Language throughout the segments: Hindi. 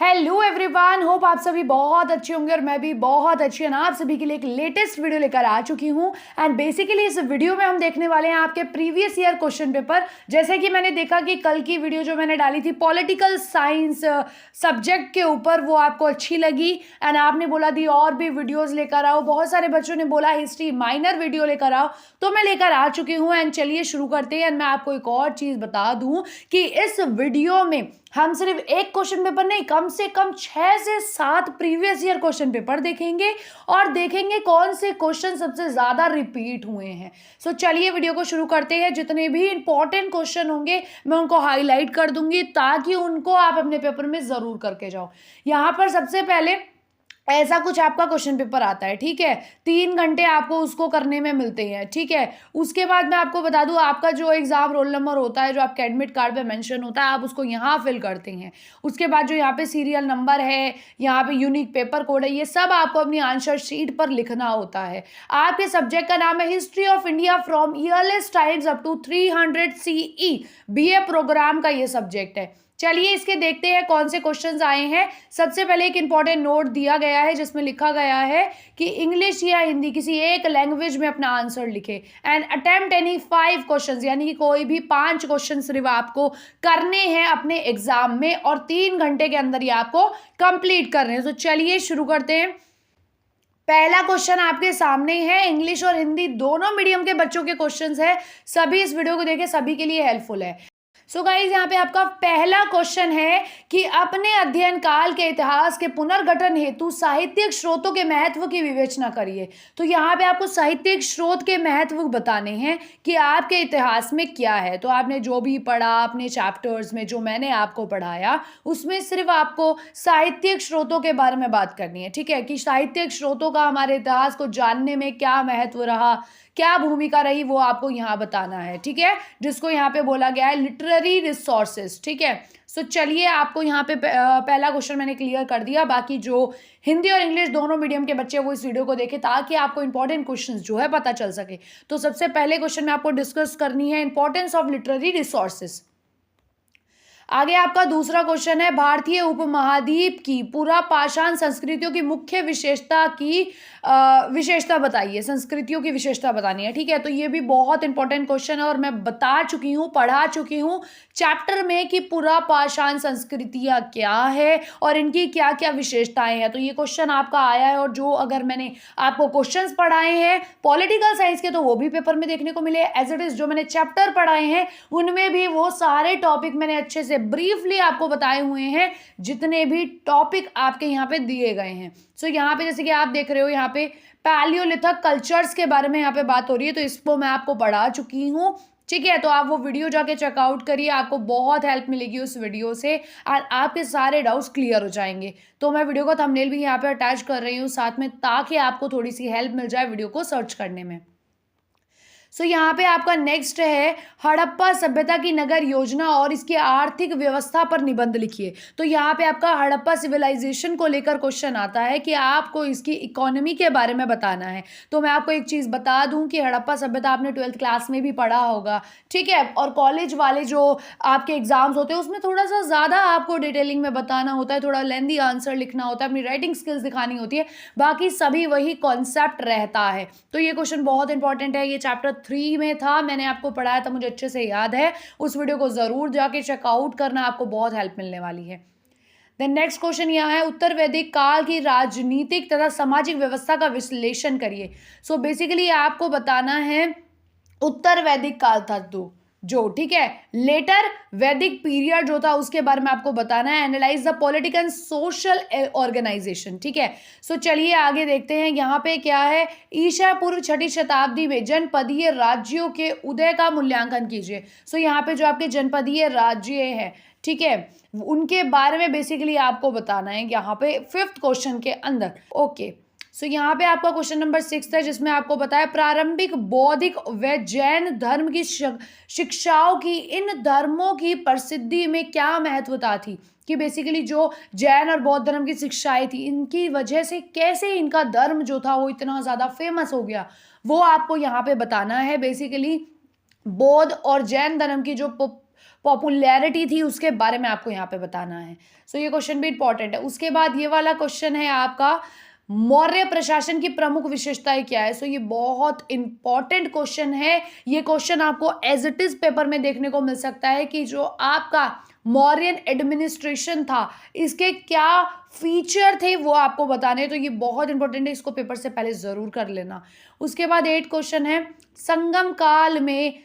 हेलो एवरीवन, होप आप सभी बहुत अच्छे होंगे और मैं भी बहुत अच्छी हूँ। आप सभी के लिए एक लेटेस्ट वीडियो लेकर आ चुकी हूँ एंड बेसिकली इस वीडियो में हम देखने वाले हैं आपके प्रीवियस ईयर क्वेश्चन पेपर। जैसे कि मैंने देखा कि कल की वीडियो जो मैंने डाली थी पॉलिटिकल साइंस सब्जेक्ट के ऊपर, वो आपको अच्छी लगी एंड आपने बोला दी और भी वीडियोज़ लेकर आओ। बहुत सारे बच्चों ने बोला हिस्ट्री माइनर वीडियो लेकर आओ, तो मैं लेकर आ चुकी हूँ। एंड चलिए शुरू करते हैं। एंड मैं आपको एक और चीज़ बता दूँ कि इस वीडियो में हम सिर्फ एक क्वेश्चन पेपर नहीं, कम से कम 6 से 7 प्रीवियस ईयर क्वेश्चन पेपर देखेंगे और देखेंगे कौन से क्वेश्चन सबसे ज़्यादा रिपीट हुए हैं। सो चलिए वीडियो को शुरू करते हैं। जितने भी इंपॉर्टेंट क्वेश्चन होंगे मैं उनको हाईलाइट कर दूंगी ताकि उनको आप अपने पेपर में ज़रूर करके जाओ। यहाँ पर सबसे पहले ऐसा कुछ आपका क्वेश्चन पेपर आता है, ठीक है। 3 घंटे आपको उसको करने में मिलते हैं, ठीक है। उसके बाद मैं आपको बता दूं, आपका जो एग्जाम रोल नंबर होता है, जो आपके एडमिट कार्ड पे मेंशन होता है, आप उसको यहाँ फिल करते हैं। उसके बाद जो यहाँ पे सीरियल नंबर है, यहाँ पे यूनिक पेपर कोड है, ये सब आपको अपनी आंसर शीट पर लिखना होता है। आपके सब्जेक्ट का नाम है history of India from earliest times up to 300 CE। BA program का ये सब्जेक्ट है। चलिए इसके देखते हैं कौन से क्वेश्चंस आए हैं। सबसे पहले एक इंपॉर्टेंट नोट दिया गया है जिसमें लिखा गया है कि इंग्लिश या हिंदी किसी एक लैंग्वेज में अपना आंसर लिखे एंड अटेम्प्ट एनी 5 क्वेश्चंस, यानी कि कोई भी 5 क्वेश्चन सिर्फ आपको करने हैं अपने एग्जाम में और 3 घंटे के अंदर ही आपको कंप्लीट करने हैं। तो चलिए शुरू करते हैं। पहला क्वेश्चन आपके सामने है। इंग्लिश और हिंदी दोनों मीडियम के बच्चों के क्वेश्चंस है। सभी इस वीडियो को देखें, सभी के लिए हेल्पफुल है। सो गाइज, यहाँ पे आपका पहला क्वेश्चन है कि अपने अध्ययन काल के इतिहास के पुनर्गठन हेतु साहित्यिक स्रोतों के महत्व की विवेचना करिए। तो यहाँ पे आपको साहित्यिक स्रोत के महत्व बताने हैं कि आपके इतिहास में क्या है। तो आपने जो भी पढ़ा अपने चैप्टर्स में, जो मैंने आपको पढ़ाया, उसमें सिर्फ आपको साहित्यिक स्रोतों के बारे में बात करनी है, ठीक है। कि साहित्यिक स्रोतों का हमारे इतिहास को जानने में क्या महत्व रहा, क्या भूमिका रही, वो आपको यहाँ बताना है, ठीक है। जिसको यहाँ पे बोला गया है लिटरेरी रिसोर्सेज, ठीक है। सो चलिए, आपको यहाँ पे पहला क्वेश्चन मैंने क्लियर कर दिया। बाकी जो हिंदी और इंग्लिश दोनों मीडियम के बच्चे वो इस वीडियो को देखें ताकि आपको इंपॉर्टेंट क्वेश्चंस जो है पता चल सके। तो सबसे पहले क्वेश्चन में आपको डिस्कस करनी है इंपॉर्टेंस ऑफ लिटरेरी रिसोर्सेज। आगे आपका दूसरा क्वेश्चन है, भारतीय उपमहाद्वीप की पुरापाषाण संस्कृतियों की मुख्य विशेषता बताइए। संस्कृतियों की विशेषता बतानी है, ठीक है। तो ये भी बहुत इंपॉर्टेंट क्वेश्चन है और मैं बता चुकी हूँ, पढ़ा चुकी हूँ चैप्टर में कि पुरापाषाण संस्कृतियाँ क्या है और इनकी क्या क्या विशेषताएं हैं। तो ये क्वेश्चन आपका आया है और जो अगर मैंने आपको क्वेश्चंस पढ़ाए हैं पॉलिटिकल साइंस के तो वो भी पेपर में देखने को मिले। एज इट इज जो मैंने चैप्टर पढ़ाए हैं उनमें भी वो सारे टॉपिक मैंने अच्छे से ब्रीफली आपको बताए हुए हैं, जितने भी टॉपिक आपके यहाँ पे दिए गए हैं। सो यहाँ पे जैसे कि आप देख रहे हो, यहाँ पे पैलियोलिथिक कल्चर्स के बारे में यहाँ पे बात हो रही है, तो इसको मैं आपको पढ़ा चुकी हूँ, ठीक है। तो आप वो वीडियो जाके चेकआउट करिए, आपको बहुत हेल्प मिलेगी उस वीडियो से और आपके सारे डाउट्स क्लियर हो जाएंगे। तो मैं वीडियो का थंबनेल भी यहाँ पे अटैच कर रही हूँ साथ में, ताकि आपको थोड़ी सी हेल्प मिल जाए वीडियो को सर्च करने में। सो यहाँ पे आपका नेक्स्ट है, हड़प्पा सभ्यता की नगर योजना और इसकी आर्थिक व्यवस्था पर निबंध लिखिए। तो यहाँ पे आपका हड़प्पा सिविलाइजेशन को लेकर क्वेश्चन आता है कि आपको इसकी इकोनॉमी के बारे में बताना है। तो मैं आपको एक चीज़ बता दूं कि हड़प्पा सभ्यता आपने 12th क्लास में भी पढ़ा होगा, ठीक है। और कॉलेज वाले जो आपके एग्जाम्स होते हैं उसमें थोड़ा सा ज़्यादा आपको डिटेलिंग में बताना होता है, थोड़ा लेंदी आंसर लिखना होता है, अपनी राइटिंग स्किल्स दिखानी होती है। बाकी सभी वही कॉन्सेप्ट रहता है। तो ये क्वेश्चन बहुत इंपॉर्टेंट है। ये चैप्टर 3 में था, मैंने आपको पढ़ाया था, मुझे अच्छे से याद है। उस वीडियो को जरूर जाके चेकआउट करना, आपको बहुत हेल्प मिलने वाली है। देन नेक्स्ट क्वेश्चन यहाँ है, उत्तर वैदिक काल की राजनीतिक तथा सामाजिक व्यवस्था का विश्लेषण करिए। सो बेसिकली आपको बताना है उत्तर वैदिक काल था जो ठीक है, लेटर वैदिक पीरियड जो था उसके बारे में आपको बताना है। Analyse the political and social organisation, ठीक है। सो चलिए आगे देखते हैं। यहाँ पे क्या है, ईसा पूर्व 6ठी शताब्दी में जनपदीय राज्यों के उदय का मूल्यांकन कीजिए। सो यहाँ पे जो आपके जनपदीय राज्य हैं, ठीक है, उनके बारे में बेसिकली आपको बताना है यहाँ पे 5th क्वेश्चन के अंदर। ओके, सो यहाँ पे आपका क्वेश्चन नंबर 6 है जिसमें आपको बताया प्रारंभिक बौद्धिक व जैन धर्म की शिक्षाओं की इन धर्मों की प्रसिद्धि में क्या महत्वता थी। कि बेसिकली जो जैन और बौद्ध धर्म की शिक्षाएं थी, इनकी वजह से कैसे इनका धर्म जो था वो इतना ज़्यादा फेमस हो गया, वो आपको यहाँ पे बताना है। बेसिकली बौद्ध और जैन धर्म की जो पॉपुलैरिटी थी, उसके बारे में आपको यहाँ पे बताना है। सो ये क्वेश्चन भी इंपॉर्टेंट है। उसके बाद ये वाला क्वेश्चन है आपका, मौर्य प्रशासन की प्रमुख विशेषताएं क्या है। सो ये बहुत इंपॉर्टेंट क्वेश्चन है। ये क्वेश्चन आपको एज इट इज पेपर में देखने को मिल सकता है कि जो आपका मौर्यन एडमिनिस्ट्रेशन था, इसके क्या फीचर थे वो आपको बताने। तो ये बहुत इंपॉर्टेंट है, इसको पेपर से पहले जरूर कर लेना। उसके बाद 8 क्वेश्चन है, संगम काल में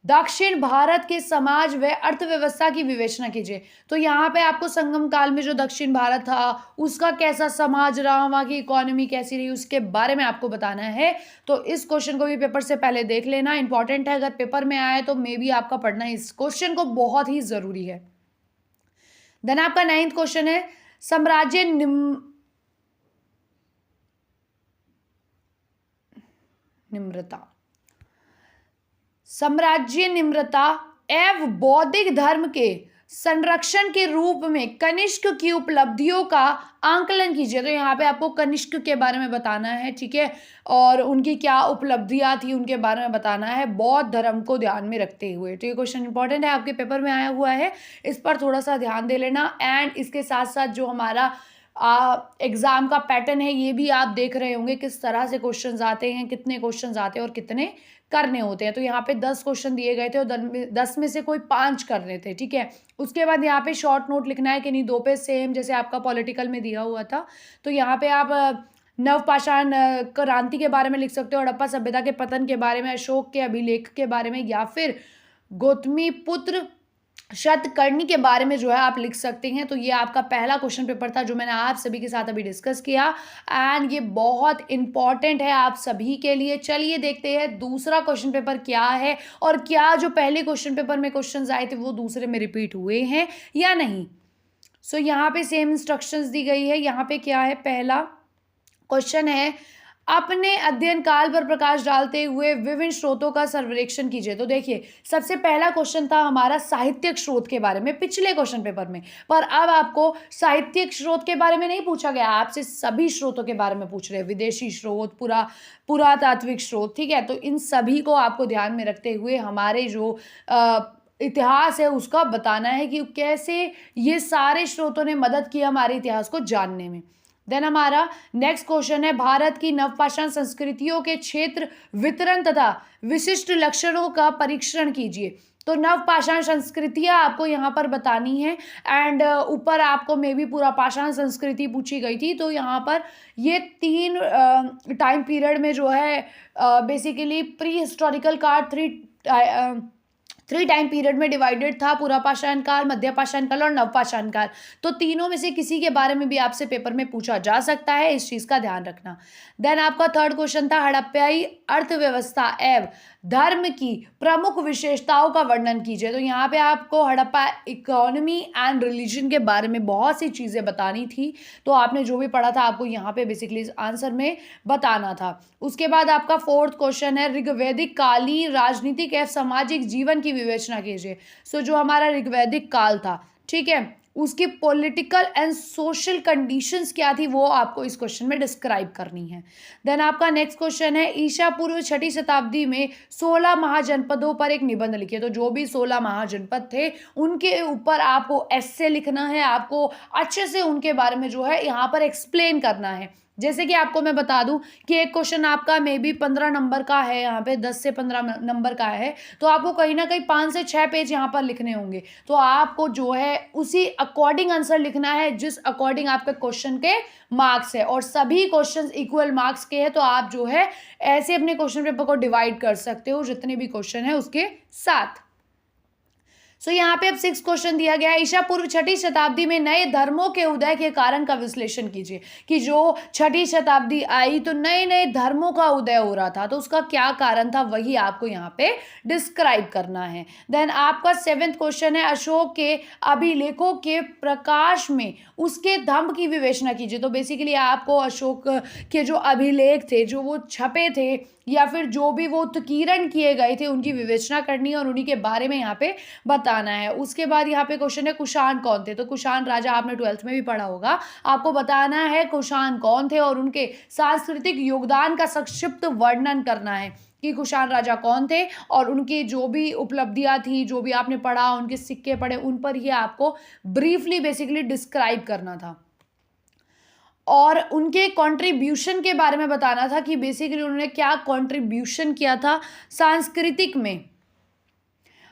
दक्षिण भारत के समाज व अर्थव्यवस्था की विवेचना कीजिए। तो यहाँ पे आपको संगम काल में जो दक्षिण भारत था उसका कैसा समाज रहा, वहाँ की इकोनॉमी कैसी रही, उसके बारे में आपको बताना है। तो इस क्वेश्चन को भी पेपर से पहले देख लेना, इंपॉर्टेंट है। अगर पेपर में आए तो मे बी आपका पढ़ना इस क्वेश्चन को बहुत ही जरूरी है। देन आपका 9th क्वेश्चन है, साम्राज्य निम्रता। साम्राज्य निम्रता एवं बौद्धिक धर्म के संरक्षण के रूप में कनिष्क की उपलब्धियों का आंकलन कीजिए। तो यहाँ पे आपको कनिष्क के बारे में बताना है, ठीक है, और उनकी क्या उपलब्धियां थी उनके बारे में बताना है, बौद्ध धर्म को ध्यान में रखते हुए। तो ये क्वेश्चन इंपॉर्टेंट है, आपके पेपर में आया हुआ है, इस पर थोड़ा सा ध्यान दे लेना। एंड इसके साथ साथ जो हमारा एग्जाम का पैटर्न है ये भी आप देख रहे होंगे, किस तरह से क्वेश्चंस आते हैं, कितने क्वेश्चंस आते हैं और कितने करने होते हैं। तो यहाँ पे 10 क्वेश्चन दिए गए थे और 10 में से कोई 5 करने थे, ठीक है। उसके बाद यहाँ पे शॉर्ट नोट लिखना है कि नहीं 2 पेज सेम, जैसे आपका पॉलिटिकल में दिया हुआ था। तो यहाँ पे आप नवपाषाण क्रांति के बारे में लिख सकते हो, हड़प्पा सभ्यता के पतन के बारे में, अशोक के अभिलेख के बारे में, या फिर गौतमी पुत्र शतकर्णी के बारे में जो है आप लिख सकते हैं। तो ये आपका पहला क्वेश्चन पेपर था जो मैंने आप सभी के साथ अभी डिस्कस किया, एंड ये बहुत इंपॉर्टेंट है आप सभी के लिए। चलिए देखते हैं दूसरा क्वेश्चन पेपर क्या है, और क्या जो पहले क्वेश्चन पेपर में क्वेश्चंस आए थे वो दूसरे में रिपीट हुए हैं या नहीं। सो यहाँ पे सेम इंस्ट्रक्शंस दी गई है। यहाँ पे क्या है, पहला क्वेश्चन है, अपने अध्ययन काल पर प्रकाश डालते हुए विभिन्न स्रोतों का सर्वेक्षण कीजिए। तो देखिए, सबसे पहला क्वेश्चन था हमारा साहित्यिक स्रोत के बारे में पिछले क्वेश्चन पेपर में, पर अब आपको साहित्यिक स्रोत के बारे में नहीं पूछा गया, आपसे सभी स्रोतों के बारे में पूछ रहे हैं, विदेशी स्रोत, पुरातात्विक स्रोत, ठीक है। तो इन सभी को आपको ध्यान में रखते हुए हमारे जो इतिहास है उसका बताना है कि कैसे ये सारे स्रोतों ने मदद की हमारे इतिहास को जानने में। देन हमारा नेक्स्ट क्वेश्चन है, भारत की नवपाषाण संस्कृतियों के क्षेत्र वितरण तथा विशिष्ट लक्षणों का परीक्षण कीजिए। तो नवपाषाण संस्कृतियां आपको यहाँ पर बतानी है, एंड ऊपर आपको मे बी पूरा पाषाण संस्कृति पूछी गई थी। तो यहाँ पर ये 3 टाइम पीरियड में जो है बेसिकली प्री हिस्टोरिकल काल 3 टाइम पीरियड में डिवाइडेड था, पूरा पाषाण काल, मध्य पाषाण काल और नवपाषाण काल। तो तीनों में से किसी के बारे में भी आपसे पेपर में पूछा जा सकता है, इस चीज का ध्यान रखना। देन आपका 3rd क्वेश्चन था, हड़प्पाई अर्थव्यवस्था एवं धर्म की प्रमुख विशेषताओं का वर्णन कीजिए। तो यहाँ पे आपको हड़प्पा इकोनॉमी एंड रिलीजन के बारे में बहुत सी चीजें बतानी थी। तो आपने जो भी पढ़ा था आपको यहाँ पे बेसिकली आंसर में बताना था। उसके बाद आपका 4th क्वेश्चन है, ऋग्वैदिक कालीन राजनीतिक एवं सामाजिक जीवन की विवेचना कीजिए। सो जो हमारा ऋग्वैदिक काल था, ठीक है, उसकी पॉलिटिकल एंड सोशल कंडीशंस क्या थी वो आपको इस क्वेश्चन में डिस्क्राइब करनी है। देन आपका नेक्स्ट क्वेश्चन है, ईसा पूर्व 6ठी शताब्दी में 16 महाजनपदों पर एक निबंध लिखिए। तो जो भी 16 महाजनपद थे उनके ऊपर आपको एस्से लिखना है, आपको अच्छे से उनके बारे में जो है यहाँ पर एक्सप्लेन करना है। जैसे कि आपको मैं बता दूं कि एक क्वेश्चन आपका मे बी 15 नंबर का है, यहाँ पे 10 से 15 नंबर का है, तो आपको कहीं ना कहीं 5 से 6 पेज यहाँ पर लिखने होंगे। तो आपको जो है उसी अकॉर्डिंग आंसर लिखना है जिस अकॉर्डिंग आपके क्वेश्चन के मार्क्स है, और सभी क्वेश्चन इक्वल मार्क्स के हैं। तो आप जो है ऐसे अपने क्वेश्चन पेपर को डिवाइड कर सकते हो जितने भी क्वेश्चन है उसके साथ। सो यहाँ पे अब 6 क्वेश्चन दिया गया है, ईसा पूर्व 6ठी शताब्दी में नए धर्मों के उदय के कारण का विश्लेषण कीजिए। कि जो 6ठी शताब्दी आई तो नए नए धर्मों का उदय हो रहा था, तो उसका क्या कारण था वही आपको यहाँ पे डिस्क्राइब करना है। देन आपका 7th क्वेश्चन है, अशोक के अभिलेखों के प्रकाश में उसके दंभ की विवेचना कीजिए। तो बेसिकली आपको अशोक के जो अभिलेख थे, जो वो छपे थे या फिर जो भी वो उत्कीर्ण किए गए थे, उनकी विवेचना करनी है और उन्हीं के बारे में यहाँ पे बताना है। उसके बाद यहाँ पे क्वेश्चन है, कुषाण कौन थे। तो कुषाण राजा आपने 12th में भी पढ़ा होगा, आपको बताना है कुषाण कौन थे और उनके सांस्कृतिक योगदान का संक्षिप्त वर्णन करना है। कि कुषाण राजा कौन थे और उनकी जो भी उपलब्धियां थी, जो भी आपने पढ़ा, उनके सिक्के पढ़े, उन पर ही आपको ब्रीफली बेसिकली डिस्क्राइब करना था और उनके कंट्रीब्यूशन के बारे में बताना था कि बेसिकली उन्होंने क्या कंट्रीब्यूशन किया था सांस्कृतिक में।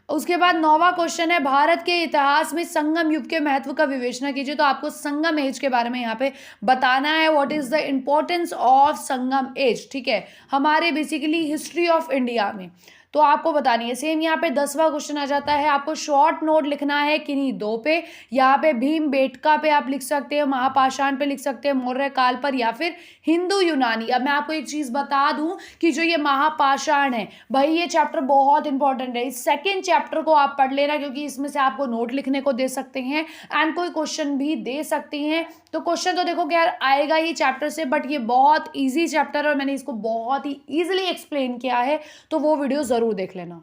उसके बाद 9वां क्वेश्चन है, भारत के इतिहास में संगम युग के महत्व का विवेचना कीजिए। तो आपको संगम एज के बारे में यहाँ पे बताना है, what is the importance of Sangam age. ठीक है, हमारे बेसिकली हिस्ट्री ऑफ इंडिया में तो आपको बतानी है। सेम यहाँ पे 10वां क्वेश्चन आ जाता है, आपको शॉर्ट नोट लिखना है किन्हीं दो पे। यहाँ पे भीम बेटका पे आप लिख सकते हैं, महापाषाण पे लिख सकते हैं, मौर्य काल पर, या फिर हिंदू यूनानी। अब मैं आपको एक चीज़ बता दूं कि जो ये महापाषाण है भाई, ये चैप्टर बहुत इंपॉर्टेंट है। इस सेकेंड चैप्टर को आप पढ़ लेना, क्योंकि इसमें से आपको नोट लिखने को दे सकते हैं एंड कोई क्वेश्चन भी दे सकते हैं। तो क्वेश्चन तो देखो यार आएगा ही चैप्टर से, बट ये बहुत ईजी चैप्टर है और मैंने इसको बहुत ही ईजिली एक्सप्लेन किया है, तो वो वीडियो जरूर देख लेना।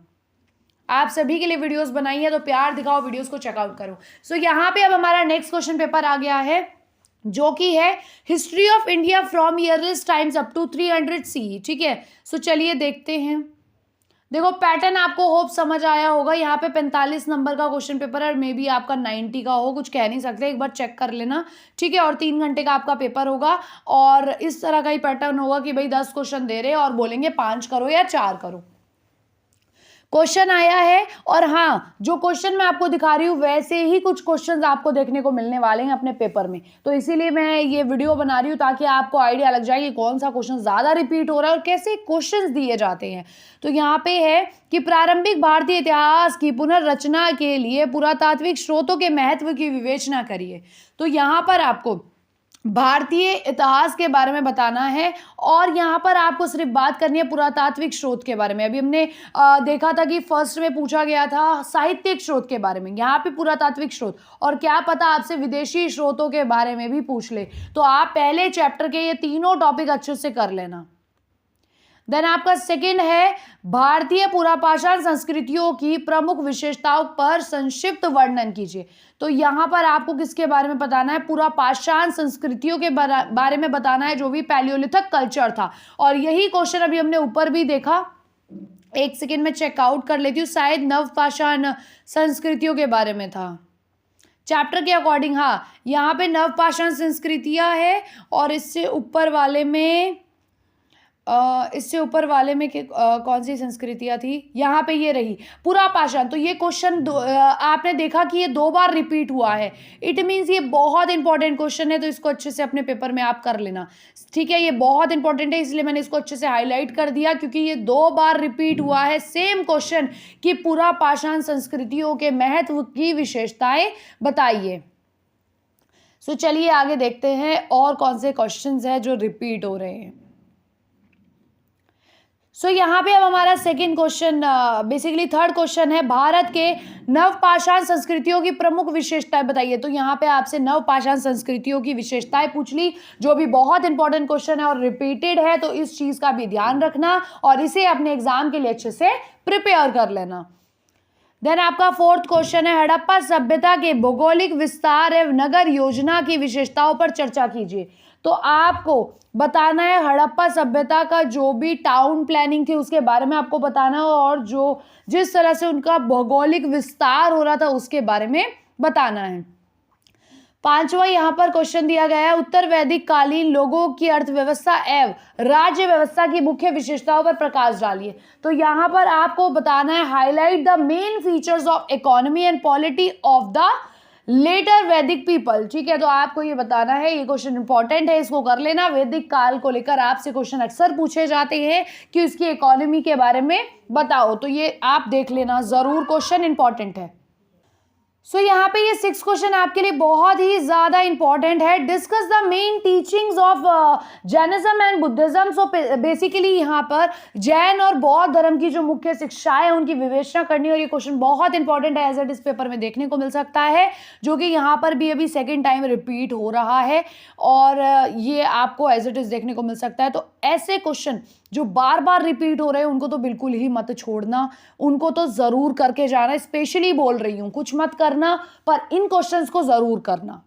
आप सभी के लिए वीडियोस बनाई है तो प्यार दिखाओ, वीडियोस को चेकआउट करो। सो यहाँ पे अब हमारा नेक्स्ट क्वेश्चन पेपर आ गया है, जो कि है history of India from earliest times up to 300 CE। ठीक है, सो चलिए देखते हैं। देखो पैटर्न आपको होप समझ आया होगा। यहाँ पे 45 नंबर का क्वेश्चन पेपर है और मे बी आपका 90 का हो, कुछ कह नहीं सकते, एक बार चेक कर लेना। ठीक है, और 3 घंटे का आपका पेपर होगा और इस तरह का ही पैटर्न होगा कि भाई 10 क्वेश्चन दे रहे हैं और बोलेंगे 5 करो या 4 करो। क्वेश्चन आया है और हाँ, जो क्वेश्चन मैं आपको दिखा रही हूँ वैसे ही कुछ क्वेश्चंस आपको देखने को मिलने वाले हैं अपने पेपर में, तो इसीलिए मैं ये वीडियो बना रही हूँ ताकि आपको आइडिया लग जाए कि कौन सा क्वेश्चन ज़्यादा रिपीट हो रहा है और कैसे क्वेश्चंस दिए जाते हैं। तो यहाँ पे है कि प्रारंभिक भारतीय इतिहास की पुनर्रचना के लिए पुरातात्विक स्रोतों के महत्व की विवेचना करिए। तो यहाँ पर आपको भारतीय इतिहास के बारे में बताना है और यहाँ पर आपको सिर्फ बात करनी है पुरातात्विक स्रोत के बारे में। अभी हमने देखा था कि फर्स्ट में पूछा गया था साहित्यिक स्रोत के बारे में, यहाँ पे पुरातात्विक स्रोत, और क्या पता आपसे विदेशी स्रोतों के बारे में भी पूछ ले। तो आप पहले चैप्टर के ये तीनों टॉपिक अच्छे से कर लेना। देन आपका सेकंड है भारतीय पुरापाषाण संस्कृतियों की प्रमुख विशेषताओं पर संक्षिप्त वर्णन कीजिए। तो यहाँ पर आपको किसके बारे में बताना है, पुरापाषाण संस्कृतियों के बारे में बताना है, जो भी पैलियोलिथिक कल्चर था। और यही क्वेश्चन अभी हमने ऊपर भी देखा, एक सेकेंड में चेकआउट कर लेती हूँ, शायद नवपाषाण संस्कृतियों के बारे में था चैप्टर के अकॉर्डिंग। हाँ, यहाँ पे नवपाषाण संस्कृतियाँ है और इससे ऊपर वाले में कौन सी संस्कृतियाँ थी, यहाँ पे ये रही पुरापाषाण। तो ये क्वेश्चन आपने देखा कि ये 2 बार रिपीट हुआ है, इट मीन्स ये बहुत इंपॉर्टेंट क्वेश्चन है, तो इसको अच्छे से अपने पेपर में आप कर लेना। ठीक है, ये बहुत इंपॉर्टेंट है, इसलिए मैंने इसको अच्छे से हाईलाइट कर दिया, क्योंकि ये 2 बार रिपीट हुआ है सेम क्वेश्चन कि पुरापाषाण संस्कृतियों के महत्व की विशेषताएं बताइए। सो चलिए आगे देखते हैं और कौन से क्वेश्चन है जो रिपीट हो रहे हैं। सो यहाँ पे अब हमारा second question, basically third question है, भारत के नवपाषाण संस्कृतियों की प्रमुख विशेषताएं बताइए। तो यहाँ पे आपसे नवपाषाण संस्कृतियों की विशेषताएं पूछ ली, जो भी बहुत इंपॉर्टेंट क्वेश्चन है और रिपीटेड है, तो इस चीज़ का भी ध्यान रखना और इसे अपने एग्जाम के लिए अच्छे से प्रिपेयर कर लेना। देन आपका फोर्थ क्वेश्चन है, हड़प्पा सभ्यता के भौगोलिक विस्तार एवं नगर योजना की विशेषताओं पर चर्चा कीजिए। तो आपको बताना है हड़प्पा सभ्यता का जो भी टाउन प्लानिंग थी उसके बारे में आपको बताना है और जो जिस तरह से उनका भौगोलिक विस्तार हो रहा था उसके बारे में बताना है। 5वां यहाँ पर क्वेश्चन दिया गया है, उत्तर वैदिक कालीन लोगों की अर्थव्यवस्था एवं राज्य व्यवस्था की मुख्य विशेषताओं पर प्रकाश डालिए। तो यहाँ पर आपको बताना है highlight the main features of economy and polity of the later Vedic people. ठीक है, तो आपको ये बताना है, ये क्वेश्चन इंपॉर्टेंट है, इसको कर लेना। वैदिक काल को लेकर आपसे क्वेश्चन अक्सर पूछे जाते हैं कि इसकी इकोनॉमी के बारे में बताओ, तो ये आप देख लेना जरूर, क्वेश्चन इंपॉर्टेंट है। सो यहाँ पे ये 6 क्वेश्चन आपके लिए बहुत ही ज्यादा इंपॉर्टेंट है। Discuss the main teachings of Jainism and Buddhism. So basically यहाँ पर जैन और बौद्ध धर्म की जो मुख्य शिक्षाएं हैं उनकी विवेचना करनी, और ये क्वेश्चन बहुत इंपॉर्टेंट है, एज इट इस पेपर में देखने को मिल सकता है, जो कि यहाँ पर भी अभी सेकेंड टाइम रिपीट हो रहा है और ये आपको एज इट इज देखने को मिल सकता है। तो ऐसे क्वेश्चन जो बार बार रिपीट हो रहे हैं उनको तो बिल्कुल ही मत छोड़ना, उनको तो जरूर करके जाना। स्पेशली बोल रही हूँ, कुछ मत करना पर इन क्वेश्चंस को जरूर करना।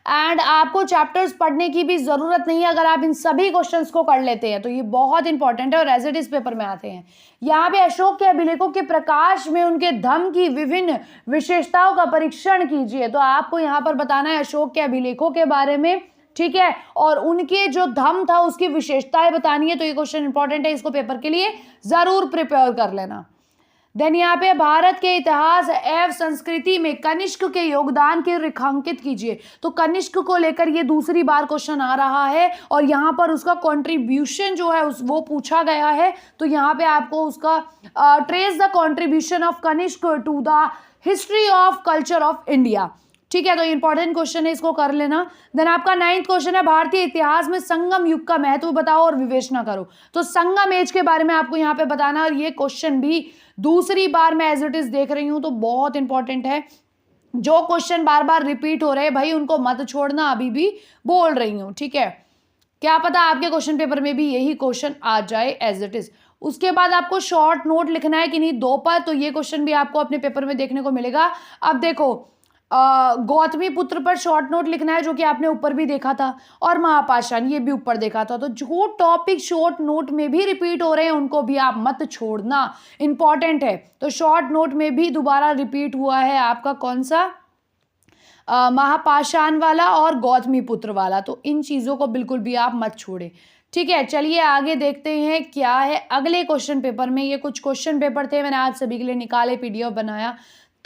एंड आपको चैप्टर्स पढ़ने की भी ज़रूरत नहीं है अगर आप इन सभी क्वेश्चंस को कर लेते हैं, तो ये बहुत इंपॉर्टेंट है और एज इट इज पेपर में आते हैं। यहाँ पे अशोक के अभिलेखों के प्रकाश में उनके धम्म की विभिन्न विशेषताओं का परीक्षण कीजिए। तो आपको यहाँ पर बताना है अशोक के अभिलेखों के बारे में, ठीक है, और उनके जो धम्म था उसकी विशेषताएं बतानी है। तो ये क्वेश्चन इंपॉर्टेंट है, इसको पेपर के लिए जरूर प्रिपेयर कर लेना। देन यहाँ पे भारत के इतिहास एवं संस्कृति में कनिष्क के योगदान के रेखांकित कीजिए। तो कनिष्क को लेकर ये दूसरी बार क्वेश्चन आ रहा है और यहाँ पर उसका कंट्रीब्यूशन जो है वो पूछा गया है। तो यहाँ पे आपको उसका trace the contribution of Kanishka to the history of culture of India, ठीक है। तो इंपॉर्टेंट क्वेश्चन है, इसको कर लेना। देन आपका 9th क्वेश्चन है भारतीय इतिहास में संगम युग का महत्व बताओ और विवेचना करो। तो संगम एज के बारे में आपको यहाँ पे बताना है और ये क्वेश्चन भी दूसरी बार मैं एज इट इज देख रही हूँ, तो बहुत इंपॉर्टेंट है। जो क्वेश्चन बार बार रिपीट हो रहे हैं भाई उनको मत छोड़ना, अभी भी बोल रही हूँ, ठीक है। क्या पता आपके क्वेश्चन पेपर में भी यही क्वेश्चन आ जाए एज इट इज। उसके बाद आपको शॉर्ट नोट लिखना है कि नहीं 2 पर, तो ये क्वेश्चन भी आपको अपने पेपर में देखने को मिलेगा। अब देखो गौतमी पुत्र पर शॉर्ट नोट लिखना है, जो कि आपने ऊपर भी देखा था, और महापाषाण ये भी ऊपर देखा था। तो जो टॉपिक शॉर्ट नोट में भी रिपीट हो रहे हैं उनको भी आप मत छोड़ना, इंपॉर्टेंट है। तो शॉर्ट नोट में भी दोबारा रिपीट हुआ है आपका कौन सा, महापाषाण वाला और गौतमी पुत्र वाला। तो इन चीज़ों को बिल्कुल भी आप मत छोड़े, ठीक है। चलिए आगे देखते हैं क्या है अगले क्वेश्चन पेपर में। ये कुछ क्वेश्चन पेपर थे, मैंने आज सभी के लिए निकाले, PDF बनाया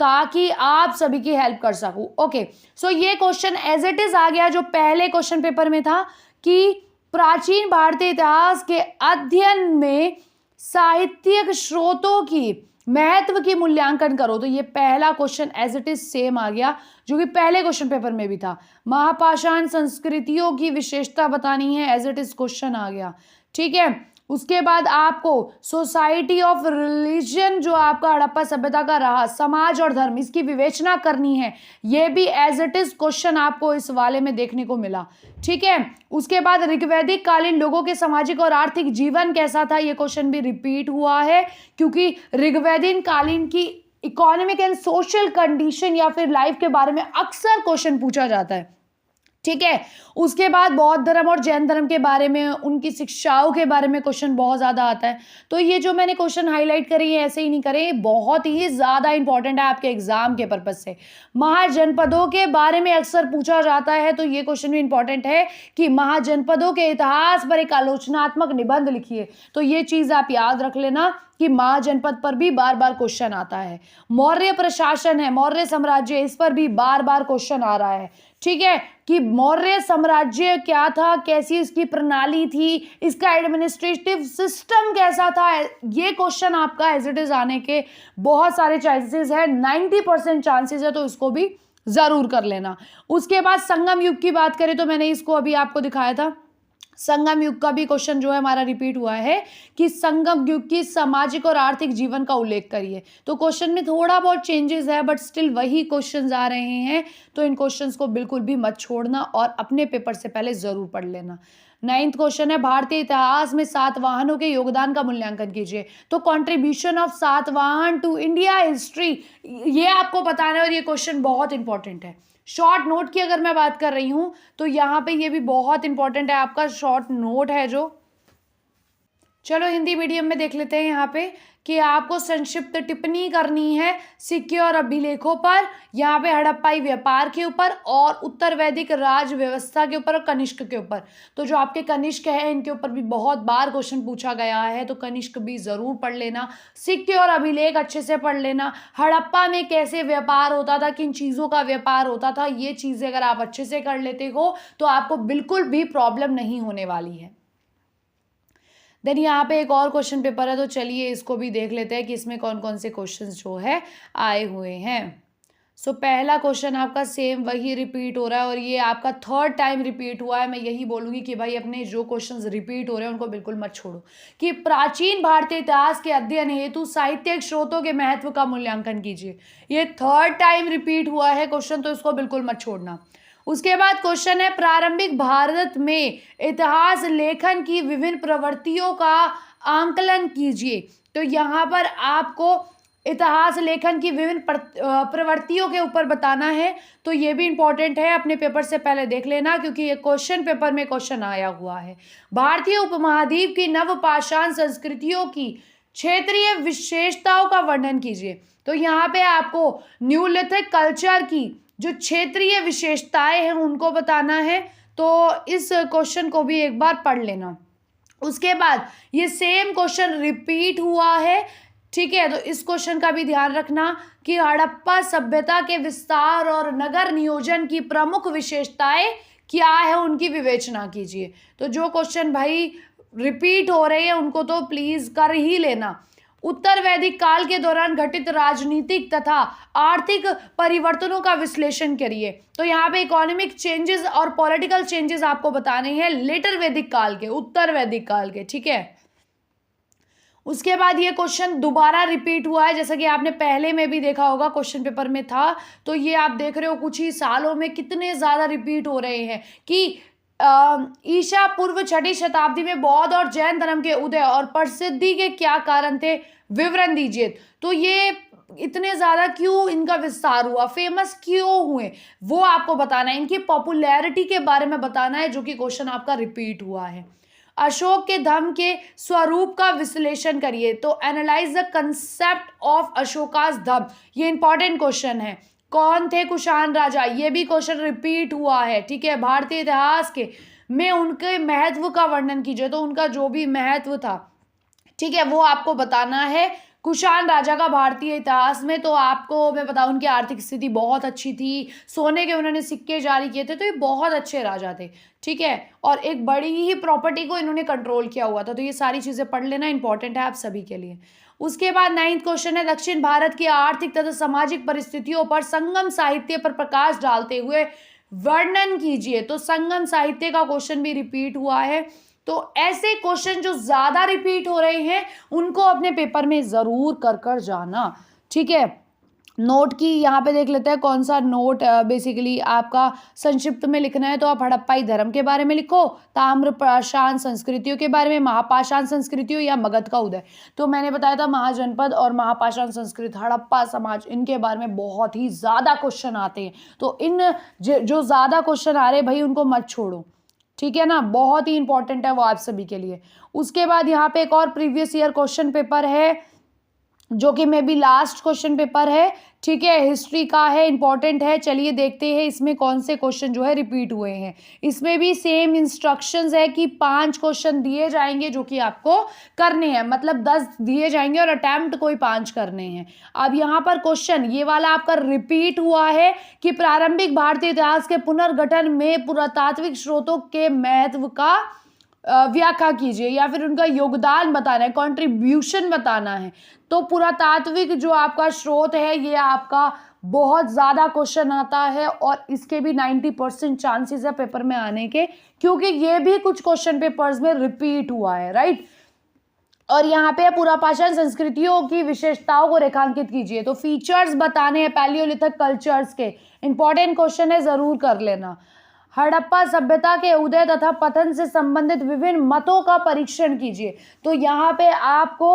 ताकि आप सभी की हेल्प कर सकूं। ओके, सो ये क्वेश्चन एज इट इज आ गया जो पहले क्वेश्चन पेपर में था कि प्राचीन भारतीय इतिहास के अध्ययन में साहित्यिक स्रोतों की महत्व की मूल्यांकन करो। तो ये पहला question as it is same आ गया जो कि पहले क्वेश्चन पेपर में भी था। महापाषाण संस्कृतियों की विशेषता बतानी है, एज इट इज क्वेश्चन आ गया, ठीक है। उसके बाद आपको सोसाइटी ऑफ रिलीजन जो आपका हड़प्पा सभ्यता का रहा, समाज और धर्म, इसकी विवेचना करनी है। ये भी एज इट इज क्वेश्चन आपको इस वाले में देखने को मिला, ठीक है। उसके बाद ऋग्वैदिक कालीन लोगों के सामाजिक और आर्थिक जीवन कैसा था, ये क्वेश्चन भी रिपीट हुआ है क्योंकि ऋग्वैदिक कालीन की इकोनॉमिक एंड सोशल कंडीशन या फिर लाइफ के बारे में अक्सर क्वेश्चन पूछा जाता है, ठीक है। उसके बाद बौद्ध धर्म और जैन धर्म के बारे में, उनकी शिक्षाओं के बारे में क्वेश्चन बहुत ज़्यादा आता है। तो ये जो मैंने क्वेश्चन हाईलाइट करी है ऐसे ही नहीं करे, बहुत ही ज़्यादा इंपॉर्टेंट है आपके एग्जाम के पर्पज से। महाजनपदों के बारे में अक्सर पूछा जाता है, तो ये क्वेश्चन भी इंपॉर्टेंट है कि महाजनपदों के इतिहास पर एक आलोचनात्मक निबंध लिखिए। तो ये चीज़ आप याद रख लेना कि महाजनपद पर भी बार बार क्वेश्चन आता है। मौर्य प्रशासन है, मौर्य साम्राज्य, इस पर भी बार बार क्वेश्चन आ रहा है, ठीक है, कि मौर्य साम्राज्य क्या था, कैसी इसकी प्रणाली थी, इसका एडमिनिस्ट्रेटिव सिस्टम कैसा था। ये क्वेश्चन आपका एज इट इज आने के बहुत सारे चांसेस है, 90% चांसेस है, तो इसको भी जरूर कर लेना। उसके बाद संगम युग की बात करें तो मैंने इसको अभी आपको दिखाया था, संगम युग का भी क्वेश्चन जो है हमारा रिपीट हुआ है कि संगम युग की सामाजिक और आर्थिक जीवन का उल्लेख करिए। तो क्वेश्चन में थोड़ा बहुत चेंजेस है बट स्टिल वही क्वेश्चंस आ रहे हैं, तो इन क्वेश्चंस को बिल्कुल भी मत छोड़ना और अपने पेपर से पहले जरूर पढ़ लेना। 9th क्वेश्चन है भारतीय इतिहास में सातवाहनों के योगदान का मूल्यांकन कीजिए। तो contribution of Satavahana to India history, ये आपको बताना है और ये क्वेश्चन बहुत इंपॉर्टेंट है। शॉर्ट नोट की अगर मैं बात कर रही हूं तो यहाँ पे ये भी बहुत इंपॉर्टेंट है, आपका शॉर्ट नोट है जो, चलो हिंदी मीडियम में देख लेते हैं यहाँ पे कि आपको संक्षिप्त टिप्पणी करनी है सिक्के और अभिलेखों पर, यहाँ पे हड़प्पाई व्यापार के ऊपर और उत्तर वैदिक राज व्यवस्था के ऊपर और कनिष्क के ऊपर। तो जो आपके कनिष्क है इनके ऊपर भी बहुत बार क्वेश्चन पूछा गया है, तो कनिष्क भी जरूर पढ़ लेना, सिक्के और अभिलेख अच्छे से पढ़ लेना, हड़प्पा में कैसे व्यापार होता था, किन चीज़ों का व्यापार होता था, ये चीज़ें अगर आप अच्छे से कर लेते हो तो आपको बिल्कुल भी प्रॉब्लम नहीं होने वाली है। देन यहाँ पे एक और क्वेश्चन पेपर है, तो चलिए इसको भी देख लेते हैं कि इसमें कौन कौन से क्वेश्चंस जो है आए हुए हैं। सो पहला क्वेश्चन आपका सेम वही रिपीट हो रहा है और ये आपका 3rd टाइम रिपीट हुआ है। मैं यही बोलूँगी कि भाई अपने जो क्वेश्चंस रिपीट हो रहे हैं उनको बिल्कुल मत छोड़ो, कि प्राचीन भारतीय इतिहास के अध्ययन हेतु साहित्यिक स्रोतों के महत्व का मूल्यांकन कीजिए। ये 3rd टाइम रिपीट हुआ है क्वेश्चन, तो इसको बिल्कुल मत छोड़ना। उसके बाद क्वेश्चन है प्रारंभिक भारत में इतिहास लेखन की विभिन्न प्रवृत्तियों का आंकलन कीजिए। तो यहाँ पर आपको इतिहास लेखन की विभिन्न प्रवृत्तियों के ऊपर बताना है। तो ये भी इंपॉर्टेंट है, अपने पेपर से पहले देख लेना क्योंकि ये क्वेश्चन पेपर में क्वेश्चन आया हुआ है। भारतीय उपमहाद्वीप की नवपाषाण संस्कृतियों की क्षेत्रीय विशेषताओं का वर्णन कीजिए। तो यहाँ पे आपको न्यूलिथिक कल्चर की जो क्षेत्रीय विशेषताएं हैं उनको बताना है। तो इस क्वेश्चन को भी एक बार पढ़ लेना। उसके बाद ये सेम क्वेश्चन रिपीट हुआ है, ठीक है। तो इस क्वेश्चन का भी ध्यान रखना कि हड़प्पा सभ्यता के विस्तार और नगर नियोजन की प्रमुख विशेषताएं क्या है उनकी विवेचना कीजिए। तो जो क्वेश्चन भाई रिपीट हो रहे हैं उनको तो प्लीज कर ही लेना। उत्तर वैदिक काल के दौरान घटित राजनीतिक तथा आर्थिक परिवर्तनों का विश्लेषण करिए। तो यहाँ पे इकोनॉमिक चेंजेस और पॉलिटिकल चेंजेस आपको बताने हैं लेटर वैदिक काल के, उत्तर वैदिक काल के, ठीक है। उसके बाद ये क्वेश्चन दोबारा रिपीट हुआ है, जैसा कि आपने पहले में भी देखा होगा, क्वेश्चन पेपर में था। तो ये आप देख रहे हो कुछ ही सालों में कितने ज्यादा रिपीट हो रहे हैं कि ईसा पूर्व 6वीं शताब्दी में बौद्ध और जैन धर्म के उदय और प्रसिद्धि के क्या कारण थे, विवरण दीजिए। तो ये इतने ज्यादा क्यों इनका विस्तार हुआ, फेमस क्यों हुए, वो आपको बताना है। इनकी पॉपुलैरिटी के बारे में बताना है, जो कि क्वेश्चन आपका रिपीट हुआ है। अशोक के धर्म के स्वरूप का विश्लेषण करिए। तो एनालाइज द कंसेप्ट ऑफ अशोकास धर्म, ये इंपॉर्टेंट क्वेश्चन है। कौन थे कुषाण राजा, ये भी क्वेश्चन रिपीट हुआ है, ठीक है। भारतीय इतिहास के में उनके महत्व का वर्णन कीजिए। तो उनका जो भी महत्व था, ठीक है, वो आपको बताना है। कुषाण राजा का भारतीय इतिहास में, तो आपको मैं बताऊं उनकी आर्थिक स्थिति बहुत अच्छी थी, सोने के उन्होंने सिक्के जारी किए थे, तो ये बहुत अच्छे राजा थे, ठीक है। और एक बड़ी ही प्रॉपर्टी को इन्होंने कंट्रोल किया हुआ था। तो ये सारी चीजें पढ़ लेना, इंपॉर्टेंट है आप सभी के लिए। उसके बाद 9th क्वेश्चन है, दक्षिण भारत की आर्थिक तथा सामाजिक परिस्थितियों पर संगम साहित्य पर प्रकाश डालते हुए वर्णन कीजिए। तो संगम साहित्य का क्वेश्चन भी रिपीट हुआ है। तो ऐसे क्वेश्चन जो ज्यादा रिपीट हो रहे हैं उनको अपने पेपर में जरूर कर जाना, ठीक है। नोट की यहाँ पे देख लेते हैं कौन सा नोट बेसिकली आपका संक्षिप्त में लिखना है। तो आप हड़प्पाई धर्म के बारे में लिखो, ताम्रपाषाण संस्कृतियों के बारे में, महापाषाण संस्कृतियों या मगध का उदय। तो मैंने बताया था महाजनपद और महापाषाण संस्कृति, हड़प्पा समाज, इनके बारे में बहुत ही ज्यादा क्वेश्चन आते हैं। तो इन जो ज्यादा क्वेश्चन आ रहे हैं भाई उनको मत छोड़ो, ठीक है ना, बहुत ही इंपॉर्टेंट है वो आप सभी के लिए। उसके बाद यहाँ पे एक और प्रीवियस ईयर क्वेश्चन पेपर है जो कि may be last question paper है, ठीक है, हिस्ट्री का है, इंपॉर्टेंट है। चलिए देखते हैं इसमें कौन से क्वेश्चन जो है रिपीट हुए हैं। इसमें भी सेम इंस्ट्रक्शंस है कि 5 क्वेश्चन दिए जाएंगे जो कि आपको करने हैं, मतलब 10 दिए जाएंगे और अटेम्प्ट कोई 5 करने हैं। अब यहाँ पर क्वेश्चन ये वाला आपका रिपीट हुआ है कि प्रारंभिक भारतीय इतिहास के पुनर्गठन में पुरातात्विक स्रोतों के महत्व का व्याख्या कीजिए, या फिर उनका योगदान बताना है, कंट्रीब्यूशन बताना है। तो पुरातात्विक जो आपका स्रोत है ये आपका बहुत ज़्यादा क्वेश्चन आता है और इसके भी 90% चांसेस है पेपर में आने के, क्योंकि ये भी कुछ क्वेश्चन पेपर्स में रिपीट हुआ है, राइट। और यहाँ पे पुरापाषाण संस्कृतियों की विशेषताओं को रेखांकित कीजिए। तो फीचर्स बताने हैं पैलियोलिथिक कल्चर्स के, इंपॉर्टेंट क्वेश्चन है, जरूर कर लेना। हड़प्पा सभ्यता के उदय तथा पतन से संबंधित विभिन्न मतों का परीक्षण कीजिए। तो यहाँ पे आपको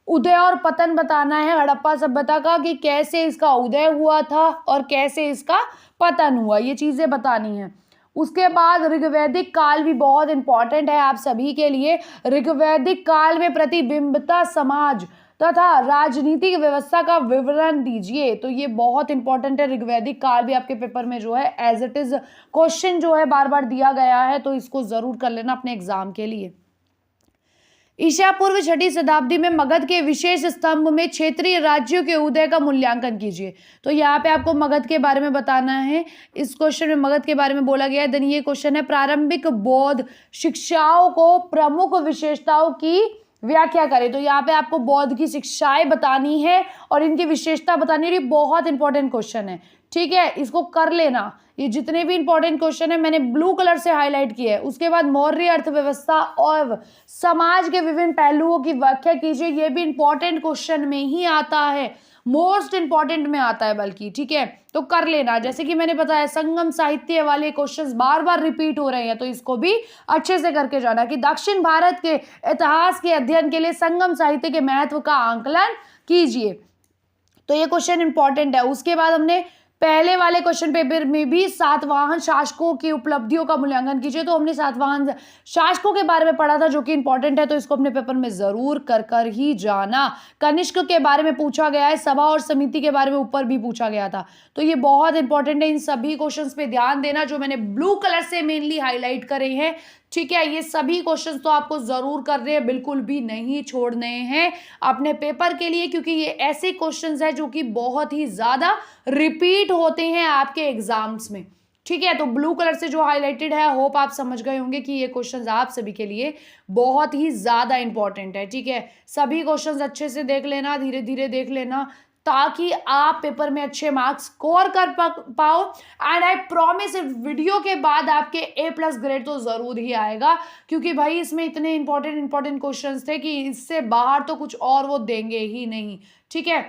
उदय और पतन बताना है हड़प्पा सभ्यता का, कि कैसे इसका उदय हुआ था और कैसे इसका पतन हुआ, ये चीजें बतानी है। उसके बाद ऋग्वैदिक काल भी बहुत इंपॉर्टेंट है आप सभी के लिए। ऋग्वैदिक काल में प्रतिबिंबता समाज तथा राजनीतिक व्यवस्था का विवरण दीजिए। तो ये बहुत इंपॉर्टेंट है, ऋग्वैदिक काल भी आपके पेपर में जो है एज इट इज क्वेश्चन जो है बार बार दिया गया है, तो इसको जरूर कर लेना अपने एग्जाम के लिए। ईसा पूर्व 6वीं शताब्दी में मगध के विशेष स्तंभ में क्षेत्रीय राज्यों के उदय का मूल्यांकन कीजिए। तो यहाँ पे आपको मगध के बारे में बताना है। इस क्वेश्चन में मगध के बारे में बोला गया है। देन ये क्वेश्चन है, प्रारंभिक बौद्ध शिक्षाओं को प्रमुख विशेषताओं की व्याख्या करें। तो यहाँ पे आपको बौद्ध की शिक्षाएं बतानी है और इनकी विशेषता बतानी है। ये बहुत इंपॉर्टेंट क्वेश्चन है, ठीक है, इसको कर लेना। ये जितने भी इंपॉर्टेंट क्वेश्चन है मैंने ब्लू कलर से हाईलाइट किए हैं। उसके बाद मौर्य अर्थव्यवस्था और समाज के विभिन्न पहलुओं की व्याख्या कीजिए। ये भी इंपॉर्टेंट क्वेश्चन में ही आता है, मोस्ट इंपॉर्टेंट में आता है बल्कि, ठीक है, तो कर लेना। जैसे कि मैंने बताया संगम साहित्य वाले क्वेश्चंस बार बार रिपीट हो रहे हैं, तो इसको भी अच्छे से करके जाना कि दक्षिण भारत के इतिहास के अध्ययन के लिए संगम साहित्य के महत्व का आंकलन कीजिए। तो ये क्वेश्चन इंपॉर्टेंट है। उसके बाद हमने पहले वाले क्वेश्चन पेपर में भी सातवाहन शासकों की उपलब्धियों का मूल्यांकन कीजिए, तो हमने सातवाहन शासकों के बारे में पढ़ा था जो कि इंपॉर्टेंट है, तो इसको अपने पेपर में जरूर कर ही जाना। कनिष्क के बारे में पूछा गया है, सभा और समिति के बारे में ऊपर भी पूछा गया था, तो ये बहुत इंपॉर्टेंट है। इन सभी क्वेश्चंस पे ध्यान देना जो मैंने ब्लू कलर से मेनली हाईलाइट करे हैं, ठीक है। ये सभी क्वेश्चंस तो आपको जरूर करने हैं, बिल्कुल भी नहीं छोड़ने हैं अपने पेपर के लिए, क्योंकि ये ऐसे क्वेश्चंस हैं जो कि बहुत ही ज्यादा रिपीट होते हैं आपके एग्जाम्स में, ठीक है। तो ब्लू कलर से जो हाईलाइटेड है, होप आप समझ गए होंगे कि ये क्वेश्चंस आप सभी के लिए बहुत ही ज्यादा इंपॉर्टेंट है, ठीक है। सभी क्वेश्चंस अच्छे से देख लेना, धीरे धीरे देख लेना, ताकि आप पेपर में अच्छे मार्क्स स्कोर कर पाओ। एंड आई प्रॉमिस इस वीडियो के बाद आपके A+ ग्रेड तो जरूर ही आएगा, क्योंकि भाई इसमें इतने इंपॉर्टेंट क्वेश्चंस थे कि इससे बाहर तो कुछ और वो देंगे ही नहीं, ठीक है।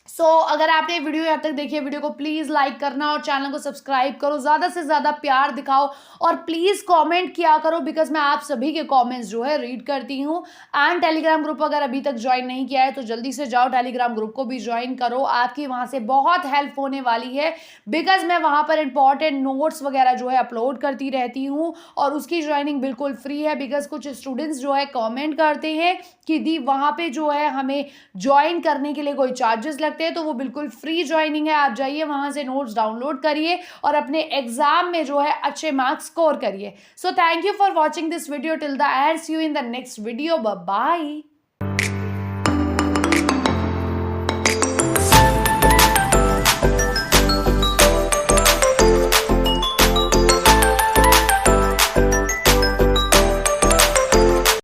सो अगर आपने वीडियो यहाँ तक देखी है, वीडियो को प्लीज लाइक करना और चैनल को सब्सक्राइब करो, ज्यादा से ज्यादा प्यार दिखाओ और प्लीज कमेंट किया करो, बिकॉज मैं आप सभी के कमेंट्स जो है रीड करती हूँ। एंड टेलीग्राम ग्रुप अगर अभी तक ज्वाइन नहीं किया है तो जल्दी से जाओ टेलीग्राम ग्रुप को भी ज्वाइन करो, आपकी वहां से बहुत हेल्प होने वाली है, बिकॉज मैं वहां पर इंपॉर्टेंट नोट्स वगैरह जो है अपलोड करती रहती हूँ और उसकी ज्वाइनिंग बिल्कुल फ्री है। बिकॉज कुछ स्टूडेंट्स जो है कॉमेंट करते हैं कि दी वहां पे जो है हमें ज्वाइन करने के लिए कोई चार्जेस लगते हैं, तो वो बिल्कुल फ्री ज्वाइनिंग है। आप जाइए वहां से नोट्स डाउनलोड करिए और अपने एग्जाम में जो है अच्छे मार्क्स स्कोर करिए। So thank you for watching this video till the end, see you in the next video, bye bye.